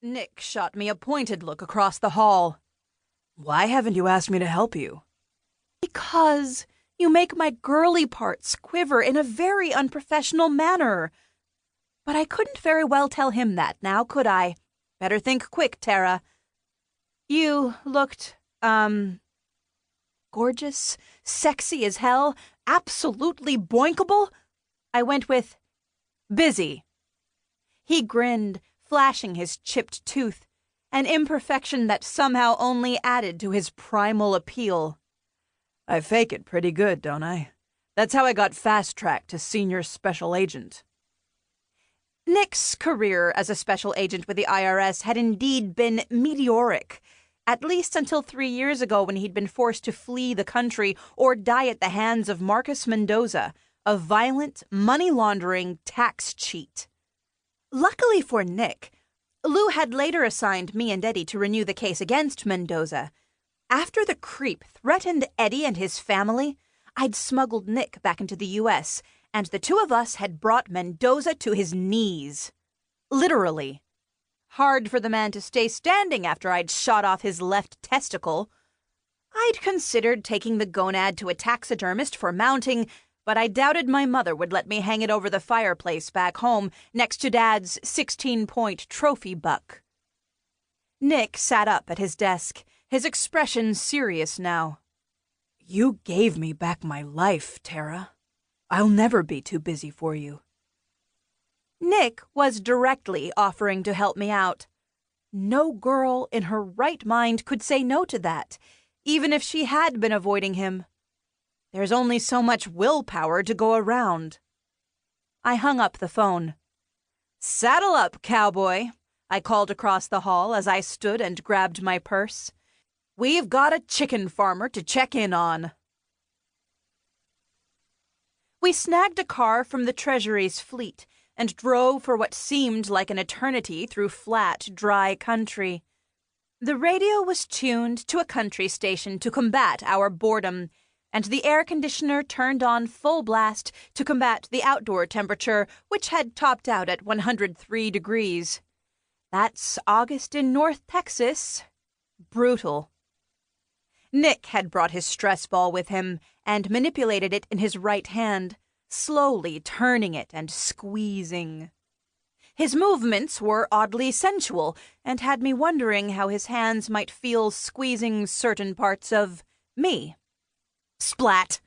Nick shot me a pointed look across the hall. Why haven't you asked me to help you? Because you make my girly parts quiver in a very unprofessional manner. But I couldn't very well tell him that now, could I? Better think quick, Tara. You looked, gorgeous, sexy as hell, absolutely boinkable. I went with busy. He grinned, flashing his chipped tooth, an imperfection that somehow only added to his primal appeal. I fake it pretty good, don't I? That's how I got fast-tracked to senior special agent. Nick's career as a special agent with the IRS had indeed been meteoric, at least until 3 years ago when he'd been forced to flee the country or die at the hands of Marcus Mendoza, a violent, money-laundering tax cheat. Luckily for Nick, Lou had later assigned me and Eddie to renew the case against Mendoza. After the creep threatened Eddie and his family, I'd smuggled Nick back into the U.S., and the two of us had brought Mendoza to his knees. Literally. Hard for the man to stay standing after I'd shot off his left testicle. I'd considered taking the gonad to a taxidermist for mounting, but I doubted my mother would let me hang it over the fireplace back home next to Dad's 16-point trophy buck. Nick sat up at his desk, his expression serious now. You gave me back my life, Tara. I'll never be too busy for you. Nick was directly offering to help me out. No girl in her right mind could say no to that, even if she had been avoiding him. There's only so much willpower to go around. I hung up the phone. "Saddle up, cowboy," I called across the hall as I stood and grabbed my purse. "We've got a chicken farmer to check in on." We snagged a car from the Treasury's fleet and drove for what seemed like an eternity through flat, dry country. The radio was tuned to a country station to combat our boredom, and the air conditioner turned on full blast to combat the outdoor temperature, which had topped out at 103 degrees. That's August in North Texas. Brutal. Nick had brought his stress ball with him and manipulated it in his right hand, slowly turning it and squeezing. His movements were oddly sensual and had me wondering how his hands might feel squeezing certain parts of me. Splat!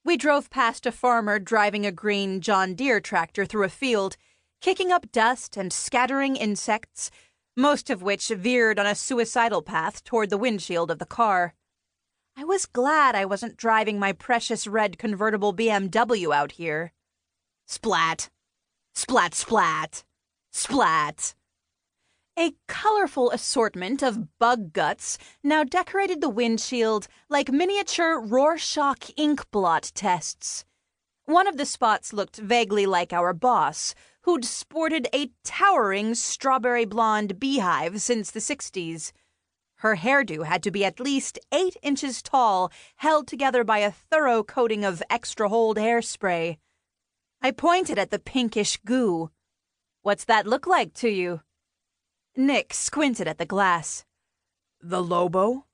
We drove past a farmer driving a green John Deere tractor through a field, kicking up dust and scattering insects, most of which veered on a suicidal path toward the windshield of the car. I was glad I wasn't driving my precious red convertible BMW out here. Splat! Splat, splat! Splat! A colorful assortment of bug guts now decorated the windshield like miniature Rorschach ink blot tests. One of the spots looked vaguely like our boss, who'd sported a towering strawberry blonde beehive since the 60s. Her hairdo had to be at least 8 inches tall, held together by a thorough coating of extra-hold hairspray. I pointed at the pinkish goo. "What's that look like to you?" Nick squinted at the glass. The Lobo?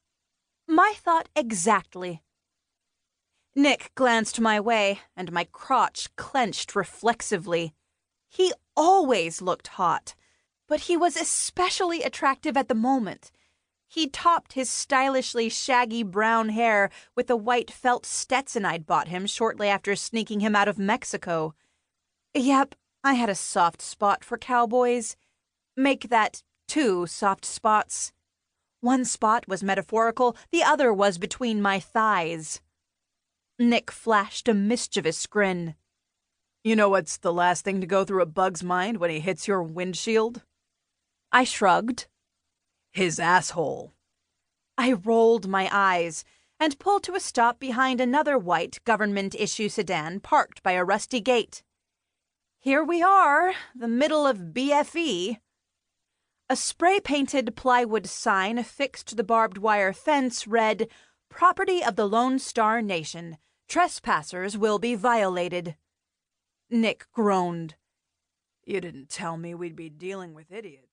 My thought exactly. Nick glanced my way, and my crotch clenched reflexively. He always looked hot, but he was especially attractive at the moment. He topped his stylishly shaggy brown hair with the white felt Stetson I'd bought him shortly after sneaking him out of Mexico. Yep, I had a soft spot for cowboys. Make that 2 soft spots. One spot was metaphorical, the other was between my thighs. Nick flashed a mischievous grin. You know what's the last thing to go through a bug's mind when he hits your windshield? I shrugged. His asshole. I rolled my eyes and pulled to a stop behind another white government-issue sedan parked by a rusty gate. Here we are, the middle of BFE. A spray-painted plywood sign affixed to the barbed wire fence read, "Property of the Lone Star Nation. Trespassers will be violated." Nick groaned. You didn't tell me we'd be dealing with idiots.